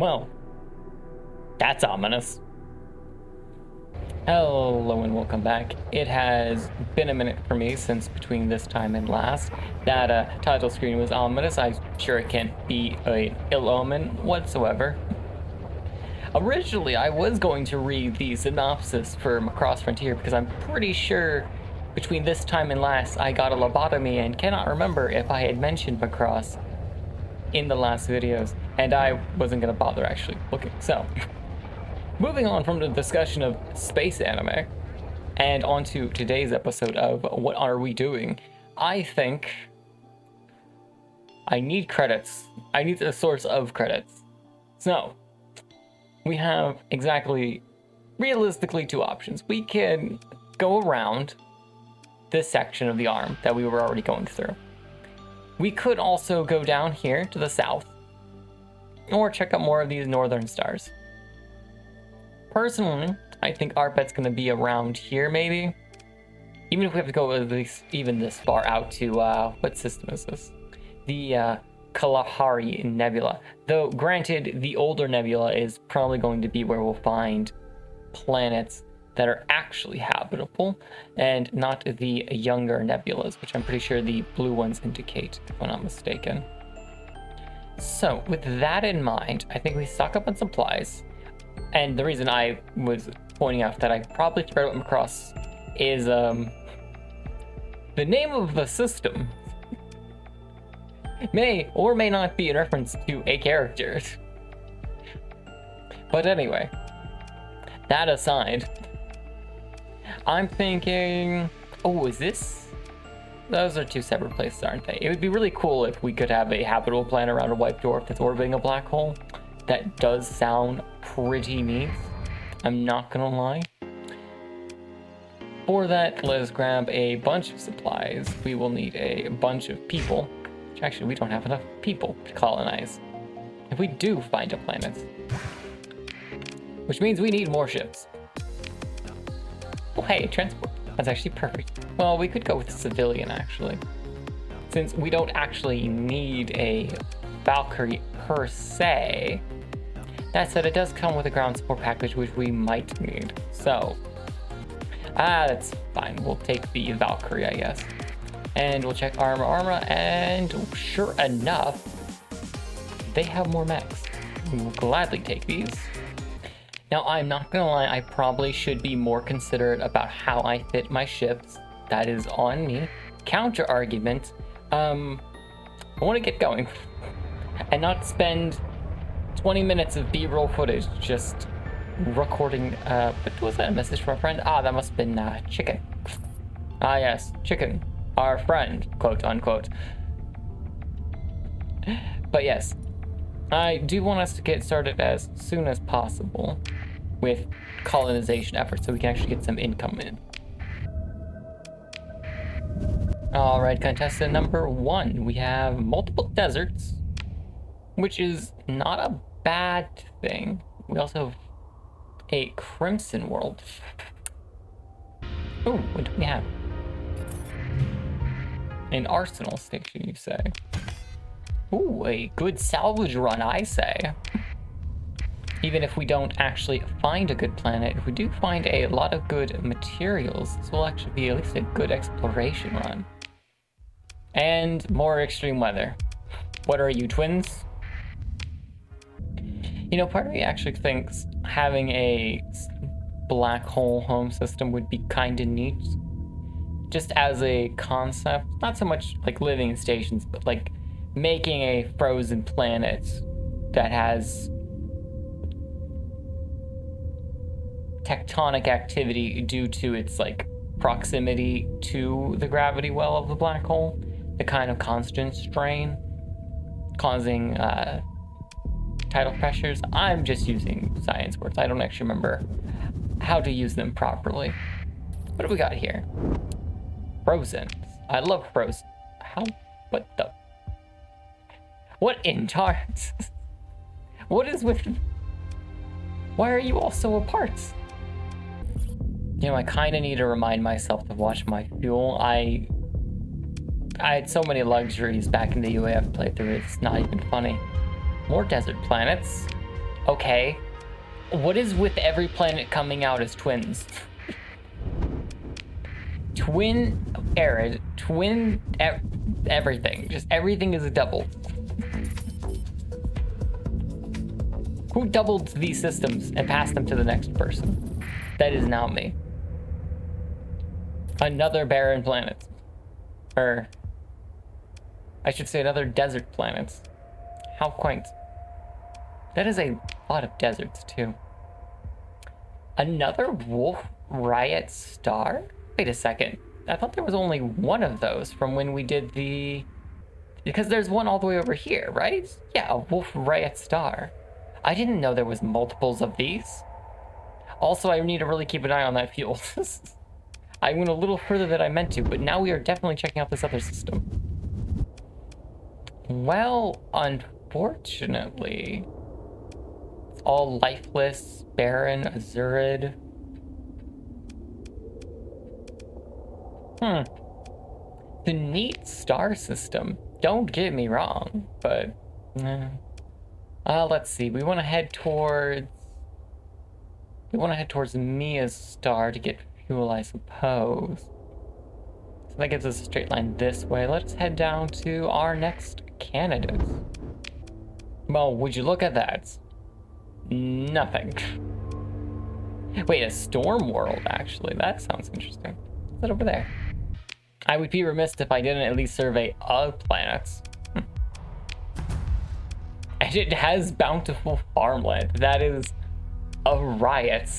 Well, that's ominous. Hello and welcome back. It has been a minute for me since between this time and last. That title screen was ominous. I'm sure it can't be an ill omen whatsoever. Originally, I was going to read the synopsis for Across Frontier because I'm pretty sure between this time and last I got a lobotomy and cannot remember if I had mentioned Macross in the last videos, and I wasn't going to bother actually looking. So, moving on from the discussion of space anime and onto today's episode of What Are We Doing? I think I need credits. I need a source of credits. So, we have realistically two options. We can go around this section of the arm that we were already going through. We could also go down here to the south or check out more of these northern stars. Personally, I think our bet's going to be around here maybe. Even if we have to go at least even this far out to, what system is this? The Kalahari Nebula. Though, granted, the older nebula is probably going to be where we'll find planets that are actually habitable, and not the younger nebulas, which I'm pretty sure the blue ones indicate, if I'm not mistaken. So, with that in mind, I think we stock up on supplies. And the reason I was pointing out that I probably forgot what Macross is, the name of the system may or may not be in reference to a character. But anyway, that aside, I'm thinking, oh, is this? Those are two separate places, aren't they? It would be really cool if we could have a habitable planet around a white dwarf that's orbiting a black hole. That does sound pretty neat. I'm not gonna lie. For that, let's grab a bunch of supplies. We will need a bunch of people. Which actually, we don't have enough people to colonize. If we do find a planet. Which means we need more ships. Oh, hey, transport. That's actually perfect. Well, we could go with a civilian, actually. Since we don't actually need a Valkyrie per se. That said, it does come with a ground support package, which we might need. So, that's fine. We'll take the Valkyrie, I guess. And we'll check Arma Armatura, and sure enough, they have more mechs. We will gladly take these. Now, I'm not gonna lie, I probably should be more considerate about how I fit my ships. That is on me. Counter argument, I want to get going and not spend 20 minutes of B-roll footage just recording. What was that, a message from a friend? Ah, that must have been Chicken. Ah, yes, Chicken, our friend, quote unquote. But yes, I do want us to get started as soon as possible with colonization efforts so we can actually get some income in. All right, contestant number 1. We have multiple deserts, which is not a bad thing. We also have a Crimson world. Oh, what do we have? An arsenal station, you say? Ooh, a good salvage run, I say. Even if we don't actually find a good planet, if we do find a lot of good materials, this will actually be at least a good exploration run. And more extreme weather. What are you, twins? You know, part of me actually thinks having a black hole home system would be kind of neat. Just as a concept. Not so much like living in stations, but like making a frozen planet that has tectonic activity due to its like proximity to the gravity well of the black hole, the kind of constant strain causing tidal pressures. I'm just using science words. I don't actually remember how to use them properly. What do we got here? Frozen. I love frozen. How? What the? What in tarts? What is with... Why are you all so apart? You know, I kind of need to remind myself to watch my fuel. I had so many luxuries back in the UAF playthrough, it's not even funny. More desert planets. Okay. What is with every planet coming out as twins? Twin Arid, twin everything. Just everything is a double. Who doubled these systems and passed them to the next person? That is now me. Another barren planet. Or, I should say another desert planet. How quaint. That is a lot of deserts, too. Another Wolf Riot Star? Wait a second. I thought there was only one of those from when we did the... Because there's one all the way over here, right? Yeah, a Wolf Riot Star. I didn't know there was multiples of these. Also, I need to really keep an eye on that fuel. I went a little further than I meant to, but now we are definitely checking out this other system. Well, unfortunately, it's all lifeless, barren, azurid. The neat star system. Don't get me wrong, but let's see. We want to head towards Mia's star to get fuel, I suppose. So that gives us a straight line this way. Let's head down to our next candidate. Well, would you look at that? Nothing. Wait, a storm world, actually. That sounds interesting. What's that over there? I would be remiss if I didn't at least survey other planets. And it has bountiful farmland. That is a riot.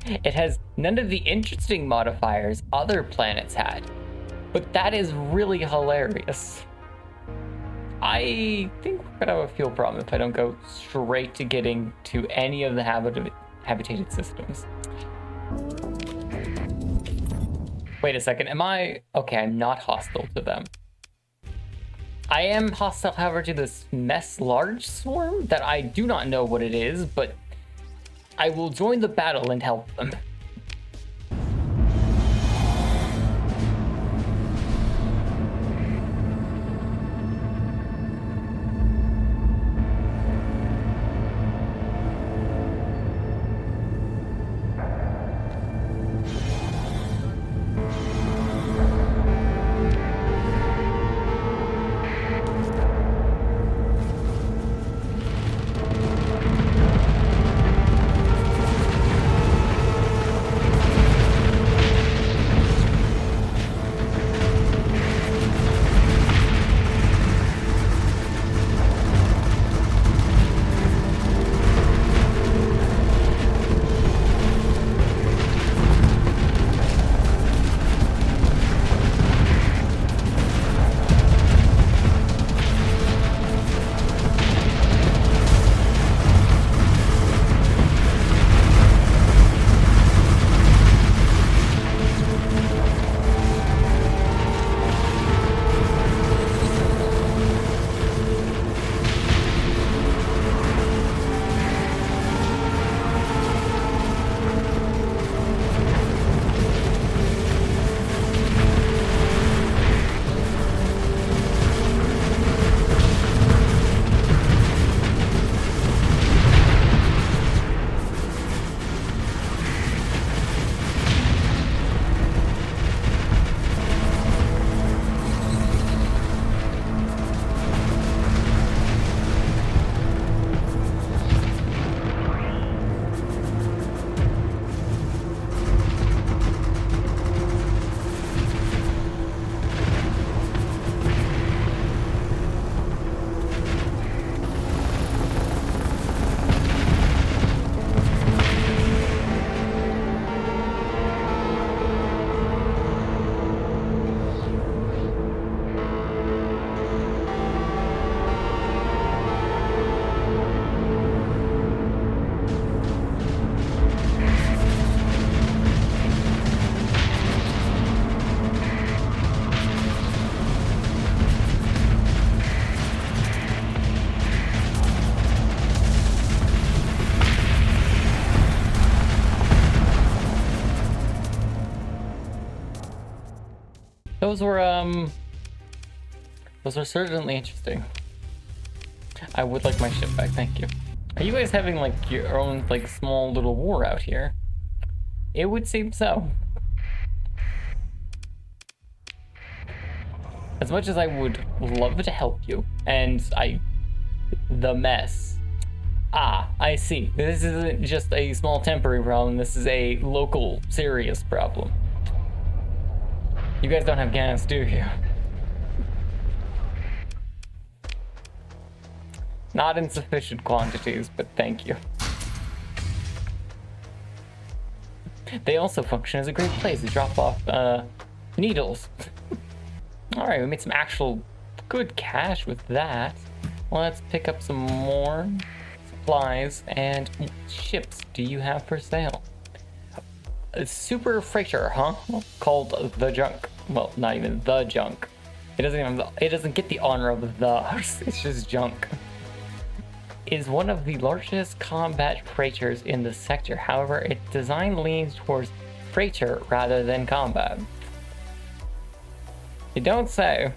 It has none of the interesting modifiers other planets had. But that is really hilarious. I think we're gonna have a fuel problem if I don't go straight to getting to any of the habitated systems. Wait a second, am I... Okay, I'm not hostile to them. I am hostile, however, to this mess large swarm that I do not know what it is, but I will join the battle and help them. Those were certainly interesting. I would like my ship back, thank you. Are you guys having like your own like small little war out here? It would seem so. As much as I would love to help you, and the mess. Ah, I see. This isn't just a small temporary problem, this is a local, serious problem. You guys don't have gas, do you? Not in sufficient quantities, but thank you. They also function as a great place to drop off needles. Alright, we made some actual good cash with that. Let's pick up some more supplies and ships do you have for sale? A super freighter, huh? Called the Junk. Well, not even the Junk. It doesn't get the honor of the. It's just junk. Is one of the largest combat freighters in the sector. However, its design leans towards freighter rather than combat. You don't say.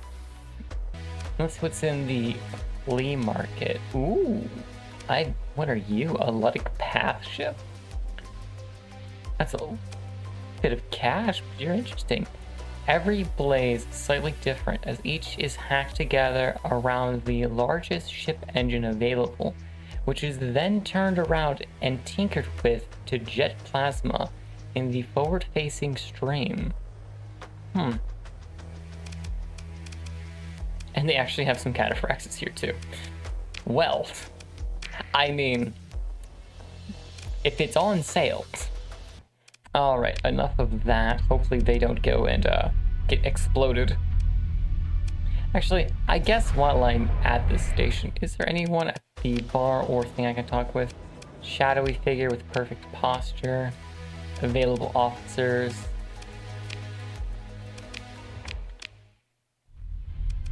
Let's see what's in the flea market. Ooh, what are you? A Luddic Path ship? That's a bit of cash, but you're interesting. Every blaze is slightly different, as each is hacked together around the largest ship engine available, which is then turned around and tinkered with to jet plasma in the forward-facing stream. And they actually have some cataphracts here too. Well, I mean, if it's on sale. All right, enough of that. Hopefully they don't go and get exploded. Actually, I guess while I'm at this station, is there anyone at the bar or thing I can talk with? Shadowy figure with perfect posture. Available officers.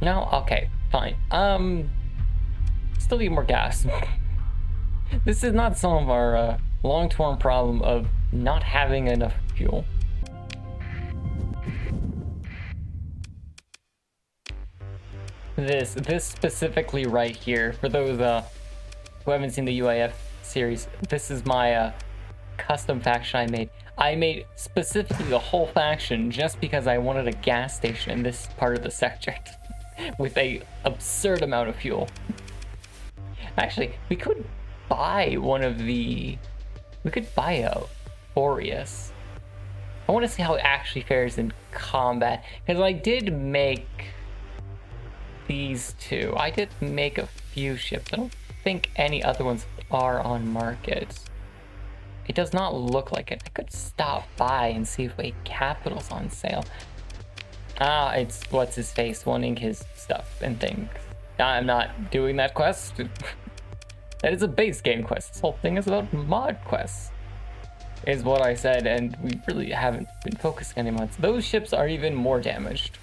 No? Okay, fine. Still need more gas. This is not some of our long-term problem of not having enough fuel. This specifically right here, for those who haven't seen the UAF series, this is my custom faction I made. I made specifically the whole faction just because I wanted a gas station in this part of the sector with a absurd amount of fuel. Actually, we could buy we could buy a Boreas. I want to see how it actually fares in combat, because I did make these two. I did make a few ships. I don't think any other ones are on market. It does not look like it. I could stop by and see if Wake Capital's on sale. Ah, it's what's his face wanting his stuff and things. I'm not doing that quest. That is a base game quest. This whole thing is about mod quests, is what I said, and we really haven't been focusing on any mods. Those ships are even more damaged.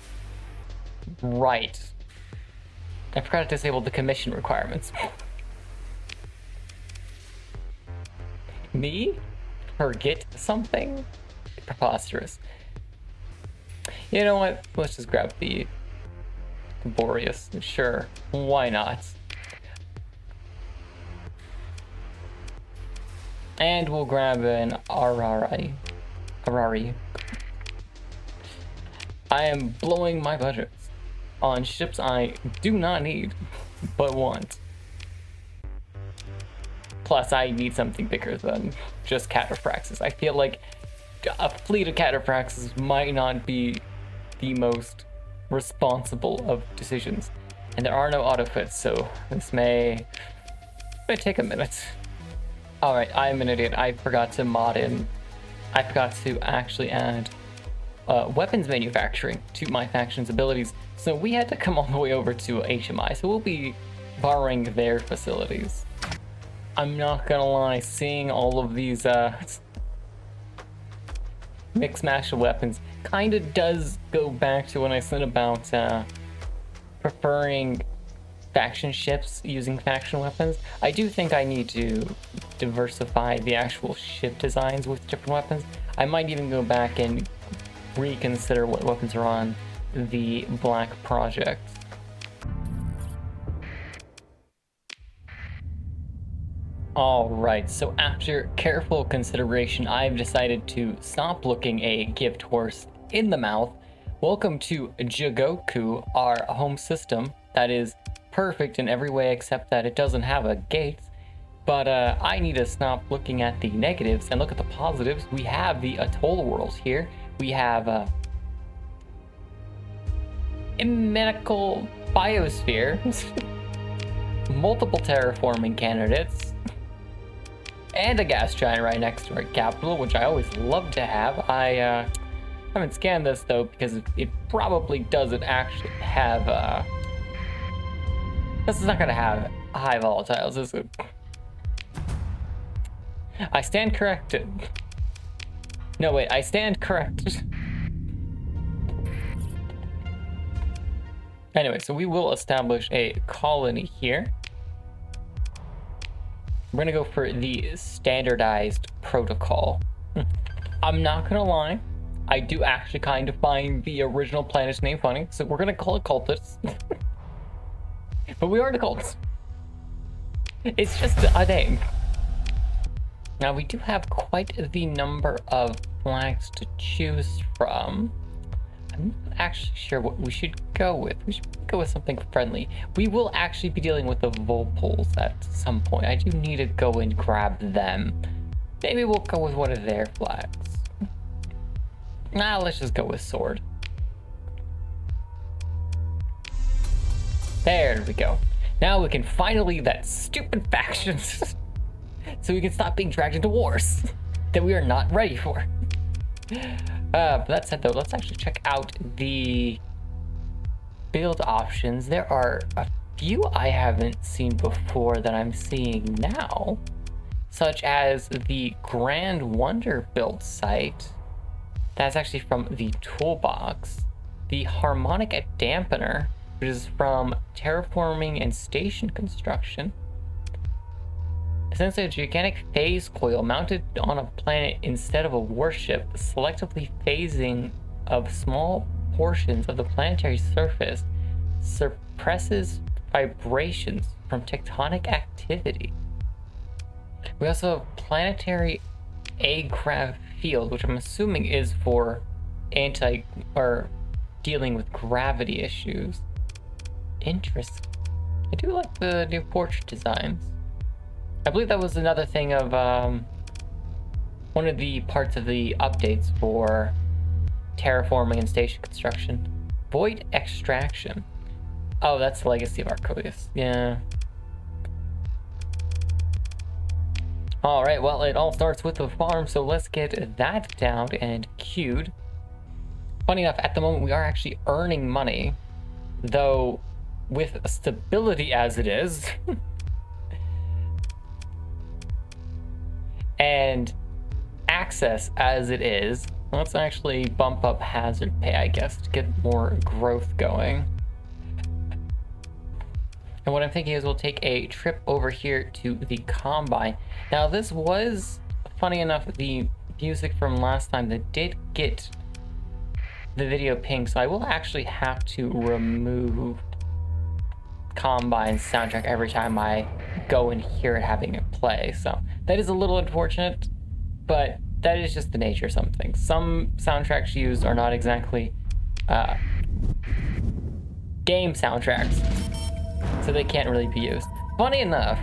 Right. I forgot to disable the commission requirements. Me? Forget something? Preposterous. You know what? Let's just grab the Boreas. Sure, why not? And we'll grab an Arari. I am blowing my budgets on ships I do not need, but want. Plus, I need something bigger than just cataphracts. I feel like a fleet of cataphracts might not be the most responsible of decisions. And there are no autofits, so this may take a minute. Alright, I'm an idiot. I forgot to mod in. I forgot to actually add weapons manufacturing to my faction's abilities. So we had to come all the way over to HMI. So we'll be borrowing their facilities. I'm not gonna lie, seeing all of these mix mash of weapons kind of does go back to when I said about preferring faction ships using faction weapons. I do think I need to diversify the actual ship designs with different weapons. I might even go back and reconsider what weapons are on the Black Project. All right, so after careful consideration, I've decided to stop looking a gift horse in the mouth. Welcome to Jigoku, our home system that is perfect in every way except that it doesn't have a gate. But I need to stop looking at the negatives and look at the positives. We have the atoll world here. We have a medical biosphere, multiple terraforming candidates, and a gas giant right next to our capital, which I always love to have. I haven't scanned this though because it probably doesn't actually have. This is not going to have high volatiles, is it? I stand corrected. No, wait, I stand corrected. Anyway, so we will establish a colony here. We're gonna go for the standardized protocol. I'm not gonna lie, I do actually kind of find the original planet's name funny, so we're gonna call it cultists. But we are the cults. It's just a name. Now we do have quite the number of flags to choose from. I'm not actually sure what we should go with. We should go with something friendly. We will actually be dealing with the Volpoles at some point. I do need to go and grab them. Maybe we'll go with one of their flags. Nah, let's just go with sword. There we go. Now we can finally leave that stupid factions so we can stop being dragged into wars that we are not ready for. But that said though, let's actually check out the build options. There are a few I haven't seen before that I'm seeing now, such as the Grand Wonder build site. That's actually from the toolbox. The Harmonic Dampener, which is from terraforming and station construction. Essentially a gigantic phase coil mounted on a planet instead of a warship, selectively phasing of small portions of the planetary surface suppresses vibrations from tectonic activity. We also have planetary agrav field, which I'm assuming is for dealing with gravity issues. Interesting. I do like the new portrait designs. I believe that was another thing of one of the parts of the updates for terraforming and station construction. Void extraction. Oh, that's the legacy of Arcodius. Yeah. All right, well, it all starts with the farm, so let's get that down and queued. Funny enough, at the moment, we are actually earning money, though with stability as it is, and access as it is, let's actually bump up hazard pay, I guess, to get more growth going. And what I'm thinking is we'll take a trip over here to the Combine. Now this was, funny enough, the music from last time that did get the video ping, so I will actually have to remove Combine's soundtrack every time I go and hear it having it play. So that is a little unfortunate, but that is just the nature of some things. Some soundtracks used are not exactly game soundtracks, so they can't really be used. Funny enough,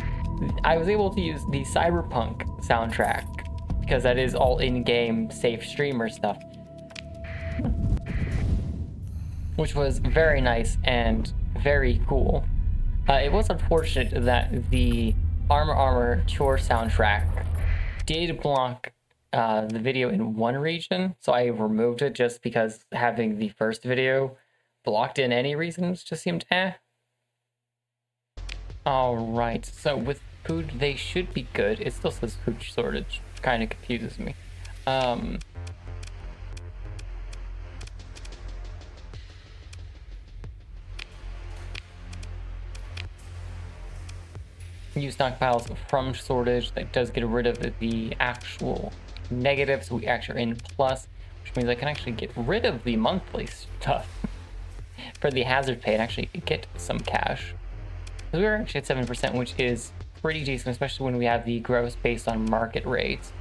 I was able to use the Cyberpunk soundtrack because that is all in-game safe streamer stuff, which was very nice and very cool. It was unfortunate that the Arma Armatura soundtrack did block the video in one region, so I removed it just because having the first video blocked in any reasons just seemed eh. Alright, so with food they should be good. It still says food shortage, kind of confuses me. Use stockpiles from shortage. That does get rid of the actual negative, so we actually are in plus, which means I can actually get rid of the monthly stuff for the hazard pay and actually get some cash. We are actually at 7%, which is pretty decent, especially when we have the gross based on market rates.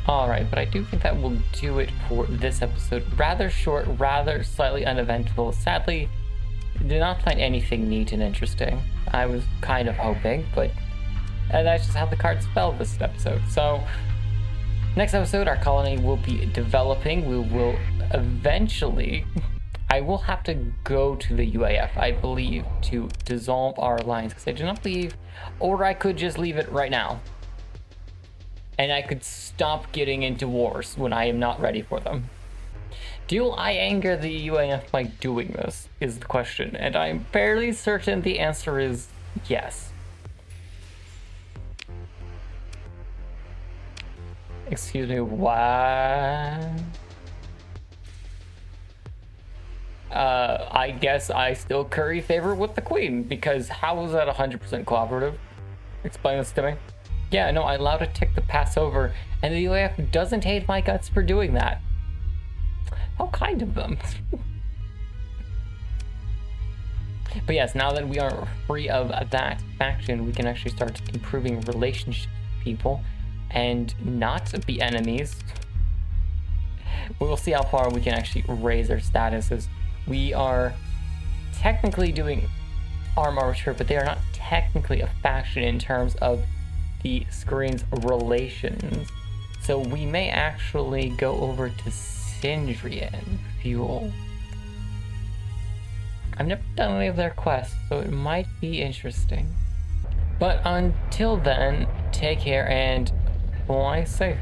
Alright, but I do think that will do it for this episode. Rather short, rather slightly uneventful. Sadly, did not find anything neat and interesting. I was kind of hoping, but that's just how the cards fell this episode. So, next episode, our colony will be developing. We will eventually... I will have to go to the UAF, I believe, to dissolve our alliance, because I do not believe... Or I could just leave it right now. And I could stop getting into wars when I am not ready for them. Do I anger the UAF by doing this, is the question. And I'm fairly certain the answer is yes. Excuse me, what? I guess I still curry favor with the Queen, because how is that 100% cooperative? Explain this to me. Yeah, no, I allowed a tick to pass over, and the UAF doesn't hate my guts for doing that. How kind of them. But yes, now that we are free of that faction, we can actually start improving relationships with people and not be enemies. We will see how far we can actually raise our statuses. We are technically doing Arma Armatura, but they are not technically a faction in terms of the screen's relations. So we may actually go over to Syndrian Fuel. I've never done any of their quests, so it might be interesting. But until then, take care and fly safe.